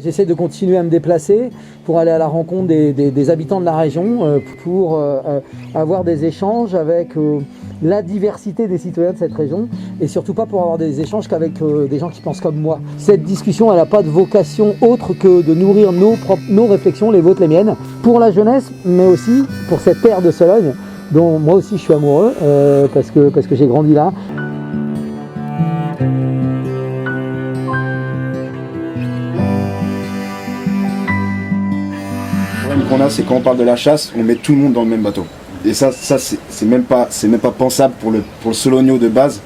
J'essaie de continuer à me déplacer pour aller à la rencontre des habitants de la région, pour avoir des échanges avec la diversité des citoyens de cette région et surtout pas pour avoir des échanges qu'avec des gens qui pensent comme moi. Cette discussion, elle n'a pas de vocation autre que de nourrir nos réflexions, les vôtres, les miennes, pour la jeunesse, mais aussi pour cette terre de Sologne dont moi aussi je suis amoureux parce que j'ai grandi là. Le problème qu'on a, c'est quand on parle de la chasse, on met tout le monde dans le même bateau. Et ça c'est même pas pensable pour le Sologno de base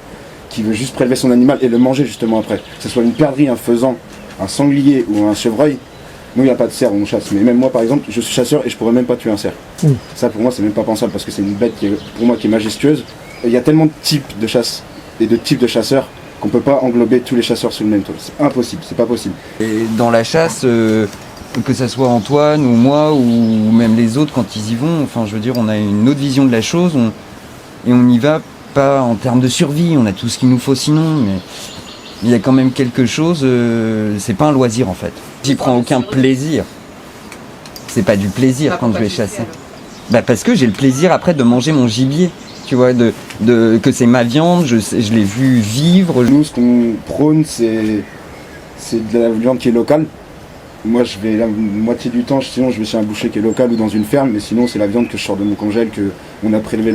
qui veut juste prélever son animal et le manger justement après. Que ce soit une perdrix, un faisan, un sanglier ou un chevreuil, nous il n'y a pas de cerf où on chasse. Mais même moi par exemple, je suis chasseur et je pourrais même pas tuer un cerf. Ça pour moi c'est même pas pensable parce que c'est une bête pour moi qui est majestueuse. Et il y a tellement de types de chasse et de types de chasseurs qu'on peut pas englober tous les chasseurs sous le même toit. C'est impossible, c'est pas possible. Et dans la chasse, que ça soit Antoine ou moi ou même les autres quand ils y vont, enfin je veux dire on a une autre vision de la chose et on y va pas en termes de survie, on a tout ce qu'il nous faut sinon, mais il y a quand même quelque chose, c'est pas un loisir en fait. J'y prends aucun plaisir, c'est pas du plaisir quand je vais chasser. Bah parce que j'ai le plaisir après de manger mon gibier, tu vois, que c'est ma viande, je l'ai vu vivre. Nous ce qu'on prône c'est de la viande qui est locale. Moi je vais la moitié du temps, sinon je vais chez un boucher qui est local ou dans une ferme, mais sinon c'est la viande que je sors de mon congèle, qu'on a prélevé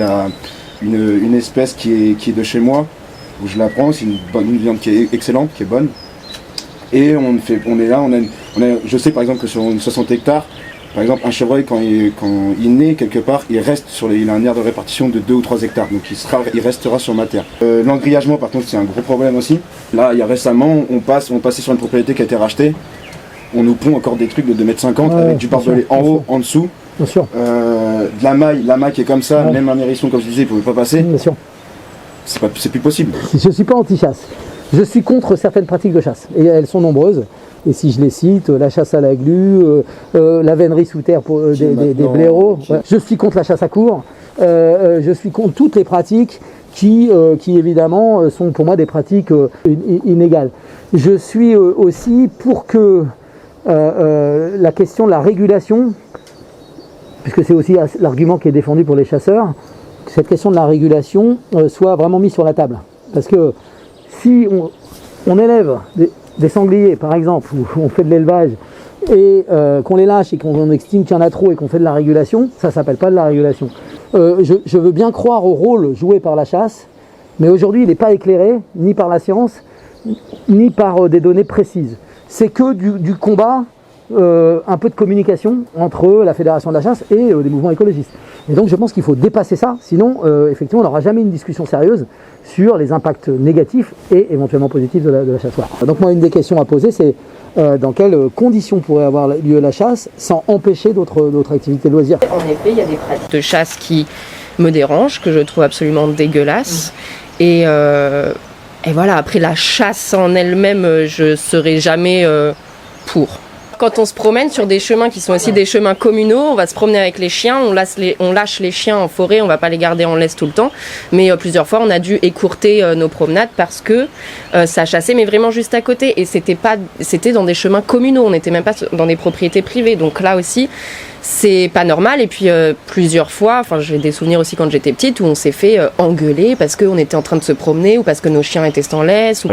une espèce qui est de chez moi, où je la prends, c'est une viande qui est excellente, qui est bonne. Et je sais par exemple que sur 60 hectares, par exemple un chevreuil quand il naît quelque part, il a un aire de répartition de 2 ou 3 hectares, donc il restera sur ma terre. L'engrillagement par contre c'est un gros problème aussi. Là il y a récemment, on passait sur une propriété qui a été rachetée. On nous pond encore des trucs de 2,50 m avec du barbelé en haut, en dessous. Bien sûr. De la maille qui est comme ça, même un hérisson comme je disais, il ne pouvait pas passer. Bien sûr. C'est plus possible. Je ne suis pas anti-chasse. Je suis contre certaines pratiques de chasse. Et elles sont nombreuses. Et si je les cite, la chasse à la glu, la vénerie sous terre pour des blaireaux. Ouais. Je suis contre la chasse à courre. Je suis contre toutes les pratiques qui évidemment sont pour moi des pratiques inégales. Je suis aussi pour que la question de la régulation, puisque c'est aussi l'argument qui est défendu pour les chasseurs, que cette question de la régulation soit vraiment mise sur la table. Parce que si on élève des sangliers, par exemple, où on fait de l'élevage, et qu'on les lâche et qu'on estime qu'il y en a trop et qu'on fait de la régulation, ça ne s'appelle pas de la régulation. Je veux bien croire au rôle joué par la chasse, mais aujourd'hui il n'est pas éclairé ni par la science, ni par des données précises. C'est que du combat, un peu de communication entre la Fédération de la chasse et des mouvements écologistes. Et donc je pense qu'il faut dépasser ça, sinon effectivement on n'aura jamais une discussion sérieuse sur les impacts négatifs et éventuellement positifs de la chasse. Voilà. Donc moi une des questions à poser c'est dans quelles conditions pourrait avoir lieu la chasse sans empêcher d'autres activités de loisirs. En effet, il y a des pratiques de chasse qui me dérangent, que je trouve absolument dégueulasses. Et voilà, après la chasse en elle-même, je serai jamais pour. Quand on se promène sur des chemins qui sont aussi des chemins communaux, on va se promener avec les chiens, on lâche les chiens en forêt, on va pas les garder en laisse tout le temps. Mais plusieurs fois, on a dû écourter nos promenades parce que ça chassait, mais vraiment juste à côté. Et c'était dans des chemins communaux, on n'était même pas dans des propriétés privées. Donc là aussi, c'est pas normal. Et puis plusieurs fois, enfin j'ai des souvenirs aussi quand j'étais petite où on s'est fait engueuler parce qu'on était en train de se promener ou parce que nos chiens étaient sans laisse.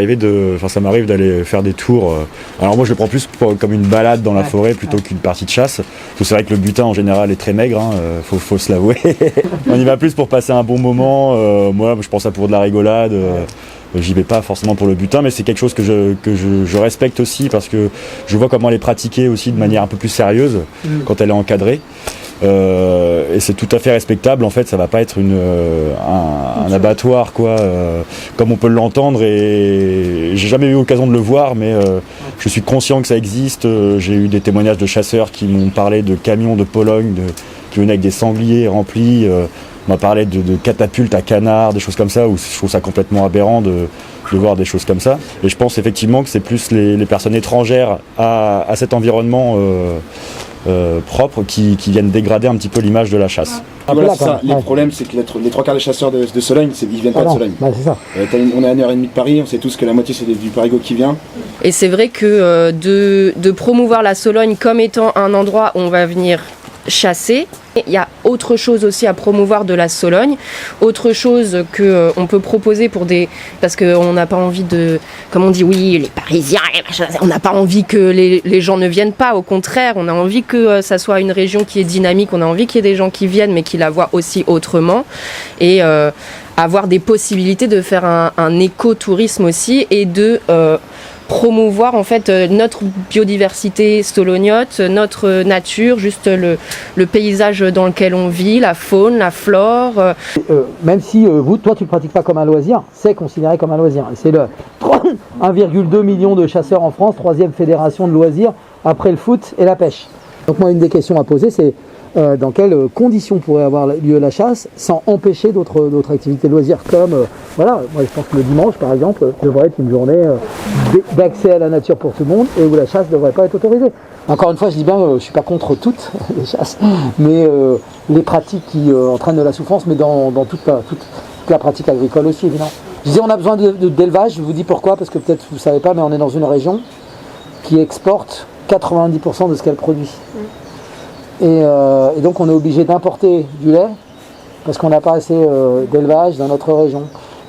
Ça m'arrive d'aller faire des tours. Alors moi je le prends plus comme une balade dans la forêt plutôt qu'une partie de chasse. Parce que c'est vrai que le butin en général est très maigre, faut se l'avouer. On y va plus pour passer un bon moment. Moi je pense à pour de la rigolade. J'y vais pas forcément pour le butin, mais c'est quelque chose que je respecte aussi parce que je vois comment elle est pratiquée aussi de manière un peu plus sérieuse quand elle est encadrée. Et c'est tout à fait respectable. En fait, ça va pas être un abattoir comme on peut l'entendre. Et j'ai jamais eu l'occasion de le voir, mais je suis conscient que ça existe. J'ai eu des témoignages de chasseurs qui m'ont parlé de camions de Pologne qui venaient avec des sangliers remplis. On m'a parlé de catapultes à canards, des choses comme ça, où je trouve ça complètement aberrant de voir des choses comme ça. Et je pense effectivement que c'est plus les personnes étrangères à cet environnement propre qui viennent dégrader un petit peu l'image de la chasse. Voilà, là, c'est quand ça. même. Le problème, c'est que les 3 quarts des chasseurs de Sologne, ils viennent pas de Sologne. Bah, c'est ça. On est à 1h30 de Paris, on sait tous que la moitié c'est du Parigot qui vient. Et c'est vrai que de promouvoir la Sologne comme étant un endroit où on va venir chasser, il y a autre chose aussi à promouvoir de la Sologne, autre chose que on peut proposer pour parce qu'on n'a pas envie de, comme on dit, oui, les Parisiens, on n'a pas envie que les gens ne viennent pas, au contraire, on a envie que ça soit une région qui est dynamique, on a envie qu'il y ait des gens qui viennent mais qui la voient aussi autrement, et avoir des possibilités de faire un écotourisme aussi, et de promouvoir en fait notre biodiversité solognote, notre nature, juste le paysage dans lequel on vit, la faune, la flore. Même si toi tu ne le pratiques pas comme un loisir, c'est considéré comme un loisir. Et c'est le 1,2 million de chasseurs en France, 3e fédération de loisirs après le foot et la pêche. Donc moi une des questions à poser c'est dans quelles conditions pourrait avoir lieu la chasse sans empêcher d'autres activités de loisirs comme, voilà, moi je pense que le dimanche par exemple devrait être une journée d'accès à la nature pour tout le monde et où la chasse ne devrait pas être autorisée. Encore une fois je dis bien, je ne suis pas contre toutes les chasses, mais les pratiques qui entraînent de la souffrance, mais dans toute la pratique agricole aussi évidemment. Je dis on a besoin d'élevage, je vous dis pourquoi, parce que peut-être vous ne savez pas, mais on est dans une région qui exporte 90% de ce qu'elle produit. Et donc on est obligé d'importer du lait parce qu'on n'a pas assez d'élevage dans notre région.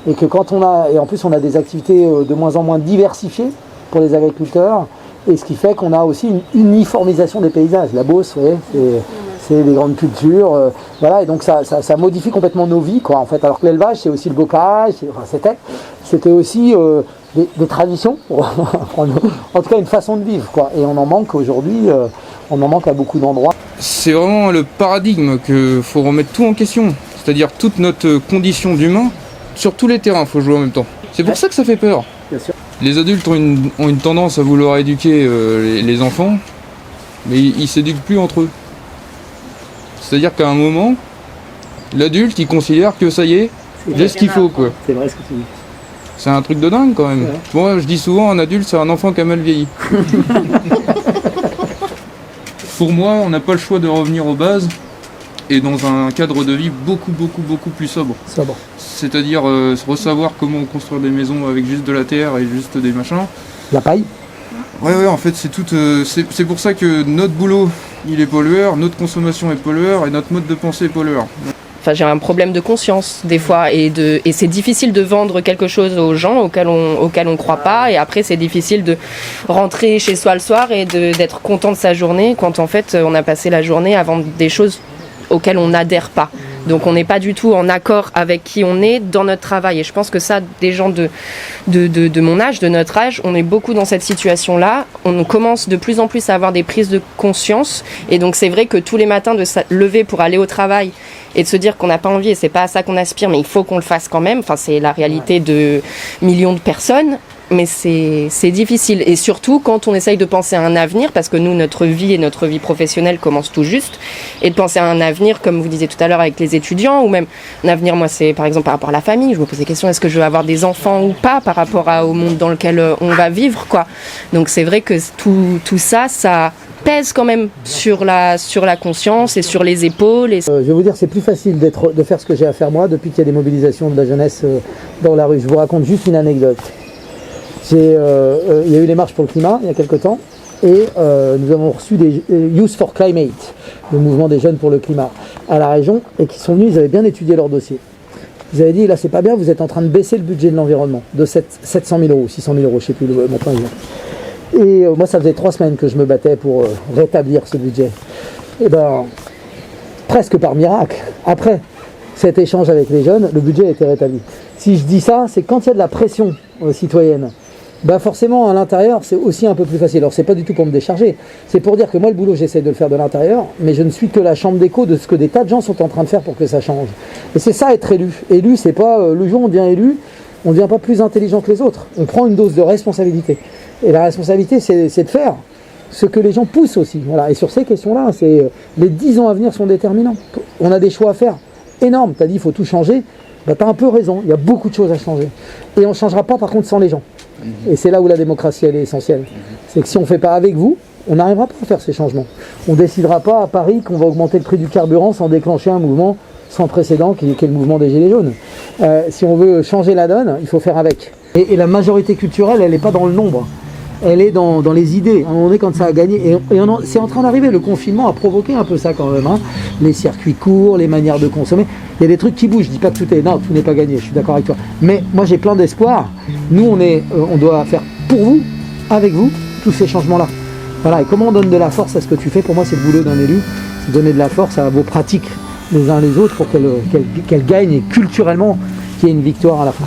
Et que quand et en plus on a des activités de moins en moins diversifiées pour les agriculteurs, et ce qui fait qu'on a aussi une uniformisation des paysages. La Beauce, vous voyez, c'est des grandes cultures, voilà, et donc ça modifie complètement nos vies, quoi, en fait. Alors que l'élevage, c'est aussi le bocage, c'était aussi des traditions, en tout cas une façon de vivre, quoi. Et on en manque aujourd'hui, on en manque à beaucoup d'endroits. C'est vraiment le paradigme qu'il faut remettre tout en question, c'est-à-dire toute notre condition d'humain, sur tous les terrains, il faut jouer en même temps. C'est pour ça que ça fait peur. Bien sûr. Les adultes ont une tendance à vouloir éduquer les enfants, mais ils s'éduquent plus entre eux. C'est-à-dire qu'à un moment, l'adulte, il considère que ça y est, j'ai ce qu'il faut, quoi. C'est vrai ce que tu dis. C'est un truc de dingue quand même. Ouais. Moi, je dis souvent, un adulte, c'est un enfant qui a mal vieilli. Pour moi, on n'a pas le choix de revenir aux bases et dans un cadre de vie beaucoup plus sobre. Sobre. C'est-à-dire savoir comment construire des maisons avec juste de la terre et juste des machins. La paille. Ouais, en fait, c'est tout. C'est pour ça que notre boulot, il est pollueur, notre consommation est pollueur et notre mode de pensée est pollueur. Enfin, j'ai un problème de conscience des fois, et c'est difficile de vendre quelque chose aux gens auxquels on croit pas, et après c'est difficile de rentrer chez soi le soir et d'être content de sa journée quand en fait on a passé la journée à vendre des choses auxquelles on n'adhère pas. Donc on n'est pas du tout en accord avec qui on est dans notre travail, et je pense que ça, des gens de mon âge, de notre âge, on est beaucoup dans cette situation-là. On commence de plus en plus à avoir des prises de conscience, et donc c'est vrai que tous les matins de se lever pour aller au travail et de se dire qu'on n'a pas envie, et c'est pas à ça qu'on aspire, mais il faut qu'on le fasse quand même, enfin c'est la réalité de millions de personnes. Mais c'est difficile, et surtout quand on essaye de penser à un avenir, parce que nous, notre vie professionnelle commence tout juste, et de penser à un avenir, comme vous disiez tout à l'heure avec les étudiants, ou même un avenir, moi c'est par exemple par rapport à la famille, je me pose des questions, est-ce que je veux avoir des enfants ou pas par rapport au monde dans lequel on va vivre, quoi. Donc c'est vrai que tout ça pèse quand même sur la conscience et sur les épaules. Je vais vous dire, c'est plus facile de faire ce que j'ai à faire moi depuis qu'il y a des mobilisations de la jeunesse dans la rue. Je vous raconte juste une anecdote. Il y a eu les marches pour le climat il y a quelques temps, et nous avons reçu des Youth for Climate, le mouvement des jeunes pour le climat, à la région, et qui sont venus, ils avaient bien étudié leur dossier. Ils avaient dit, là c'est pas bien, vous êtes en train de baisser le budget de l'environnement de 700 000 euros, 600 000 euros, je sais plus le montant exact. Et moi ça faisait 3 semaines que je me battais pour rétablir ce budget. Et ben, presque par miracle, après cet échange avec les jeunes, le budget a été rétabli. Si je dis ça, c'est quand il y a de la pression citoyenne, bah forcément à l'intérieur c'est aussi un peu plus facile. Alors c'est pas du tout pour me décharger, c'est pour dire que moi le boulot j'essaie de le faire de l'intérieur, mais je ne suis que la chambre d'écho de ce que des tas de gens sont en train de faire pour que ça change. Et c'est ça être élu. Élu, c'est pas le jour où on devient élu, on ne devient pas plus intelligent que les autres. On prend une dose de responsabilité. Et la responsabilité c'est de faire ce que les gens poussent aussi. Voilà. Et sur ces questions-là, les 10 ans à venir sont déterminants. On a des choix à faire énormes. Tu as dit il faut tout changer. Bah, tu as un peu raison, il y a beaucoup de choses à changer. Et on ne changera pas par contre sans les gens. Et c'est là où la démocratie elle est essentielle. C'est que si on ne fait pas avec vous, on n'arrivera pas à faire ces changements. On ne décidera pas à Paris qu'on va augmenter le prix du carburant sans déclencher un mouvement sans précédent qui est le mouvement des Gilets jaunes. Si on veut changer la donne, il faut faire avec. Et la majorité culturelle, elle n'est pas dans le nombre. Elle est dans les idées. À un moment donné, quand ça a gagné, c'est en train d'arriver. Le confinement a provoqué un peu ça quand même. Hein. Les circuits courts, les manières de consommer. Il y a des trucs qui bougent. Je dis pas que tout n'est pas gagné. Je suis d'accord avec toi. Mais moi, j'ai plein d'espoir. Nous, on doit faire pour vous, avec vous, tous ces changements-là. Voilà. Et comment on donne de la force à ce que tu fais? Pour moi, c'est le boulot d'un élu. C'est donner de la force à vos pratiques les uns les autres pour qu'elles gagnent et culturellement qu'il y ait une victoire à la fin.